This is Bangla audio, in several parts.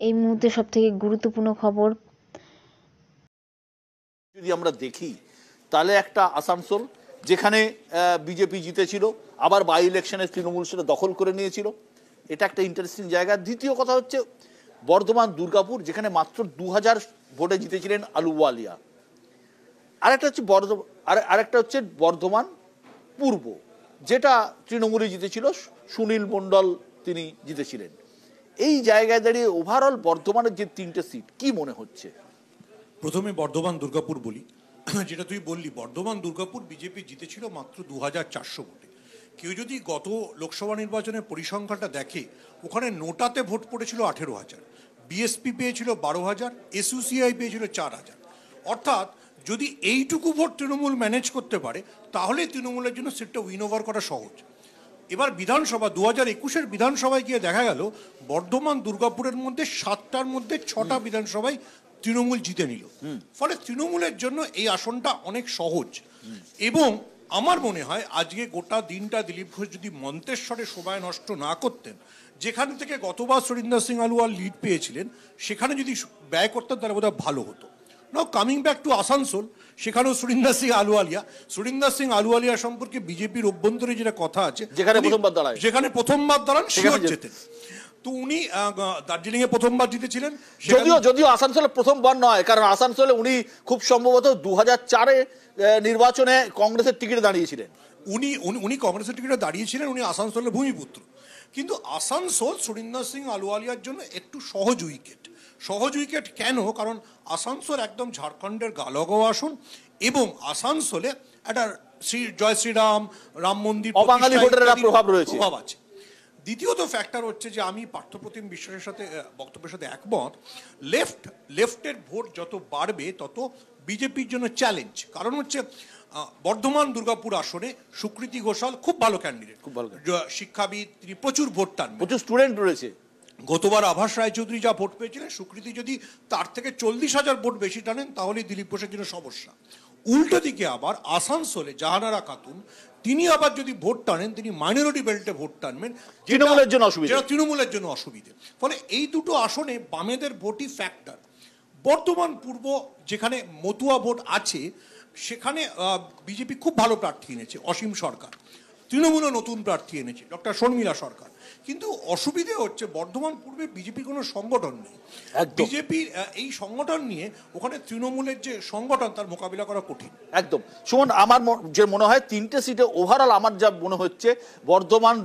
এই মুহূর্তে সবথেকে গুরুত্বপূর্ণ খবর। যদি আমরা দেখি তাহলে একটা আসানসোল যেখানে বিজেপি জিতেছিল, আবার বাই ইলেকশনে তৃণমূল সেটা দখল করে নিয়েছিল, এটা একটা ইন্টারেস্টিং জায়গা। দ্বিতীয় কথা হচ্ছে বর্ধমান দুর্গাপুর, যেখানে মাত্র 2000 ভোটে জিতেছিলেন আলুওয়ালিয়া। আরেকটা হচ্ছে বর্ধমান পূর্ব, যেটা তৃণমূলে জিতেছিল, সুনীল মণ্ডল তিনি জিতেছিলেন। এই জায়গায় দাঁড়িয়ে ওভারঅল বর্ধমানের যে 3টে সিট কি মনে হচ্ছে? প্রথমে বর্ধমান দুর্গাপুর বলি, যেটা তুই বললি, বর্ধমান দুর্গাপুর বিজেপি জিতেছিল মাত্র 2400 ভোটে। কেউ যদি গত লোকসভা নির্বাচনের পরিসংখ্যানটা দেখে, ওখানে নোটাতে ভোট পড়েছিল 18,000, বিএসপি পেয়েছিল 12,000, এসইউসিআই পেয়েছিল 4,000। অর্থাৎ যদি এইটুকু ভোট তৃণমূল ম্যানেজ করতে পারে, তাহলে তৃণমূলের জন্য সিটটা উইন ওভার করা সহজ। এবার বিধানসভা 2021-এর বিধানসভায় গিয়ে দেখা গেল বর্ধমান দুর্গাপুরের মধ্যে 7টার মধ্যে 6টা বিধানসভায় তৃণমূল জিতে নিল। ফলে তৃণমূলের জন্য এই আসনটা অনেক সহজ। এবং আমার মনে হয় আজকে গোটা দিনটা দিলীপ ঘোষ যদি মন্তেশ্বরে সময় নষ্ট না করতেন, যেখান থেকে গতবার সুরিন্দর সিং আলুওয়াল লিড পেয়েছিলেন, সেখানে যদি ব্যয় করতেন তাহলে বোধহয় ভালো হতো। নাও কামিং ব্যাক টু আসানসোল, সেখানেও সুরিন্দর সিং আলুওয়ালিয়া সম্পর্কে বিজেপির অভ্যন্তরে যেটা কথা আছে, যেখানে প্রথমবার দাঁড়ান শিওর জেতেন। তো উনি দার্জিলিং এ প্রথমবার জিতেছিলেন, যদিও আসানসোলে প্রথমবার নয়, কারণ আসানসোলে উনি খুব সম্ভবত 2004-এ নির্বাচনে কংগ্রেসের টিকিটে দাঁড়িয়েছিলেন। উনি কংগ্রেসের টিকিটে দাঁড়িয়েছিলেন, উনি আসানসোলের ভূমিপুত্র। কিন্তু আসানসোল সুরিন্দর সিং আলুওয়ালিয়ার জন্য একটু সহজ উইকেট কেন? কারণ আসানসোল একদম ঝাড়খণ্ডের গালগাঁও আসন, এবং আসানসোলে একটা জয় শ্রীরাম, রাম মন্দির, অবাঙালি ভোটারের প্রভাব আছে। দ্বিতীয়ত ফ্যাক্টর হচ্ছে যে আমি পার্থপ্রতিম বিশ্বাসের সাথে বক্তব্যের সাথে একমত, লেফটের ভোট যত বাড়বে তত বিজেপির জন্য চ্যালেঞ্জ। কারণ হচ্ছে বর্ধমান দুর্গাপুর আসনে সুকৃতি ঘোষাল খুব ভালো ক্যান্ডিডেট, শিক্ষাবিদ, তিনি প্রচুর ভোট টানবেন, প্রচুর স্টুডেন্ট রয়েছে। গতবার আভাস রায়চৌধুরী যা ভোট পেয়েছিলেন, সুকৃতি যদি তার থেকে 40,000 ভোট বেশি টানেন, তাহলে দিলীপ ঘোষের জন্য সমস্যা। উল্টো দিকে আবার আসানসোলে জাহানারা খাতুন, তিনি আবার যদি ভোট টানেন, তিনি মাইনরিটি বেল্টে ভোট টানবেন, যেটা তৃণমূলের জন্য অসুবিধে। ফলে এই দুটো আসনে বামেদের ভোটই ফ্যাক্টর। বর্ধমান পূর্ব, যেখানে মতুয়া ভোট আছে, সেখানে বিজেপি খুব ভালো প্রার্থী এনেছে, অসীম সরকার। তৃণমূলও নতুন প্রার্থী এনেছে, ডক্টর শর্মিলা সরকার। কিন্তু অসুবিধে হচ্ছে বর্ধমান পূর্বে বিজেপির কোনো সংগঠন নেই। বিজেপির এই সংগঠন নিয়ে ওখানে তৃণমূলের যে সংগঠন, তার মোকাবিলা করা কঠিন। একদম সুমন, আমার যে মনে হয় 3টে সিটে ওভারঅল আমার যা মনে হচ্ছে, বর্ধমান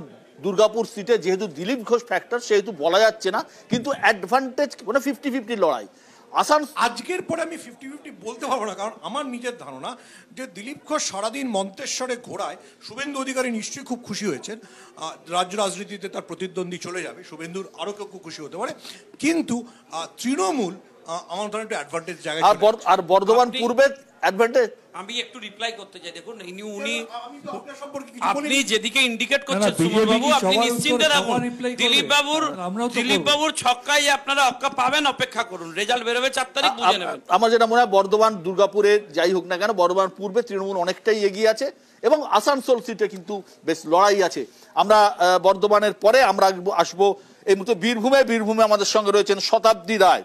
দুর্গাপুর সিটে যেহেতু দিলীপ ঘোষ ফ্যাক্টর, সেহেতু বলা যাচ্ছে না, কিন্তু অ্যাডভান্টেজ মানে 50-50 লড়াই। আজকের পরে আমি 50-50 বলতে পারবো না, কারণ আমার নিজের ধারণা যে দিলীপ ঘোষ সারাদিন মন্তেশ্বরে ঘোরায় শুভেন্দু অধিকারী নিশ্চয়ই খুব খুশি হয়েছেন। রাজ্য রাজনীতিতে তার প্রতিদ্বন্দ্বী চলে যাবে, শুভেন্দুর আরও কেউ খুব খুশি হতে পারে। কিন্তু তৃণমূল আমার ধরনের একটু অ্যাডভান্টেজ জায়গায়, আর বর্ধমান পূর্বে অ্যাডভান্টেজ। আমি একটু রিপ্লাই করতে চাই। দেখুন, আপনি যেদিকে ইন্ডিকেট করছেন সুমন বাবু, আপনি নিশ্চিন্তে থাকুন, দিলীপ বাবুর ছক্কায় আপনারা অক্কা পাবেন, অপেক্ষা করুন, রেজাল্ট বেরোবে 4 তারিখ, বুঝে নেবেন। আমার যেটা মনে হয় বর্ধমান দুর্গাপুরে যাই হোক না কেন, বর্ধমান পূর্বে তৃণমূল অনেকটাই এগিয়ে আছে, এবং আসানসোল সিটে কিন্তু বেশ লড়াই আছে। আমরা বর্ধমানের পরে আমরা আসবো এই মুহূর্তে বীরভূমে আমাদের সঙ্গে রয়েছেন শতাব্দী রায়।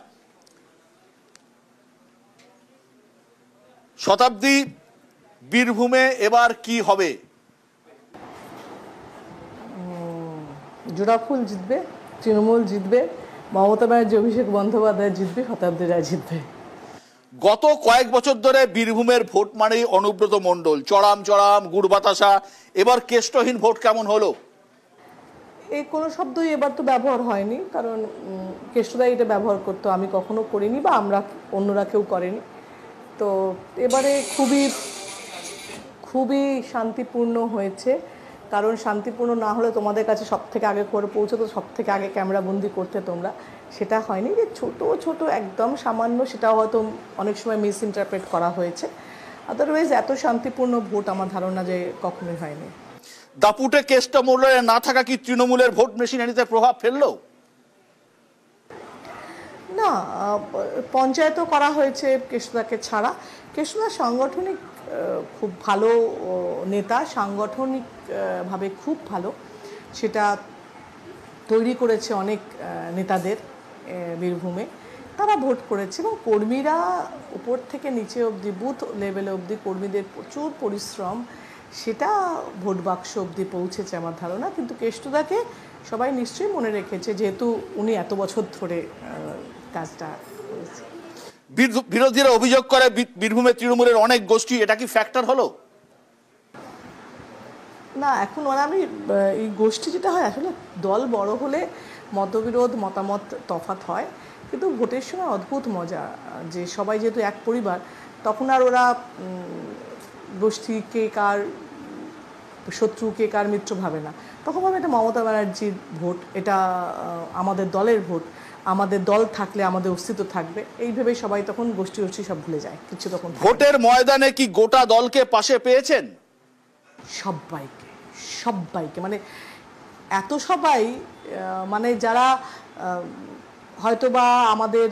শতাব্দী, বীরভূমে এবার কি হবে? জোড়াফুল জিতবে, তৃণমূল জিতবে, মমতা ব্যানার্জি, অভিষেক বন্দ্যোপাধ্যায় জিতবে, শতাব্দী রায় জিতবে। গত কয়েক বছর ধরে বীরভূমের ভোট মানেই অনুব্রত মণ্ডল, চড়াম গুড় বাতাসা। এবার কেষ্টহীন ভোট কেমন হলো? এই কোনো শব্দই এবার তো ব্যবহার হয়নি, কারণ কেষ্টদাই এটা ব্যবহার করতো, আমি কখনো করিনি, বা আমরা অন্যরা কেউ করেনি। তো এবারে খুবই শান্তিপূর্ণ হয়েছে, কারণ শান্তিপূর্ণ না হলে তোমাদের কাছে সব থেকে আগে করে পৌঁছতো, সব থেকে আগে ক্যামেরাবন্দি করতে তোমরা, সেটা হয়নি। যে ছোট একদম সামান্য, সেটাও হয়তো অনেক সময় মিস ইন্টারপ্রেট করা হয়েছে। আদারওয়াইজ এত শান্তিপূর্ণ ভোট আমার ধারণা যে কখনোই হয়নি। দাপুটে কেষ্ট মূল্যে না থাকা কি তৃণমূলের ভোট মেশিনারিতে প্রভাব ফেললো? না, পঞ্চায়েতও করা হয়েছে কেষ্টদাকে ছাড়া। কেষ্টদা সাংগঠনিক খুব ভালো নেতা, সাংগঠনিকভাবে খুব ভালো, সেটা তৈরি করেছে অনেক নেতাদের, বীরভূমে, তারা ভোট করেছে। এবং কর্মীরা উপর থেকে নিচে অবধি, বুথ লেভেলে অবধি কর্মীদের প্রচুর পরিশ্রম, সেটা ভোট বাক্স অবধি পৌঁছেছে আমার ধারণা। কিন্তু কেষ্টুদাকে সবাই নিশ্চয়ই মনে রেখেছে, যেহেতু উনি এত বছর ধরে কাজটা করেছে। বিরোধীরা অভিযোগ করে বীরভূমে তৃণমূলের অনেক গোষ্ঠী, এটা কি ফ্যাক্টর হলো? না, এখন আমি এই গোষ্ঠী যেটা হয়, আসলে দল বড় হলে মতবিরোধ, মতামত তফাৎ হয়, কিন্তু ভোটের সময় অদ্ভুত মজা, যে সবাই যেহেতু এক পরিবার, তখন আর ওরা গোষ্ঠী কে কার শত্রু কে কার মিত্র ভাবে না। তখন ভাবে এটা মমতা ব্যানার্জির ভোট, এটা আমাদের দলের ভোট, আমাদের দল থাকলে আমাদের অস্তিত্ব থাকবে, এই ভেবে সবাই তখন গোষ্ঠী সব ভুলে যায় কিছু। তখন ভোটের ময়দানে কি গোটা দলকে পাশে পেয়েছেন? সবাইকে মানে এত সবাই, মানে যারা হয়তোবা আমাদের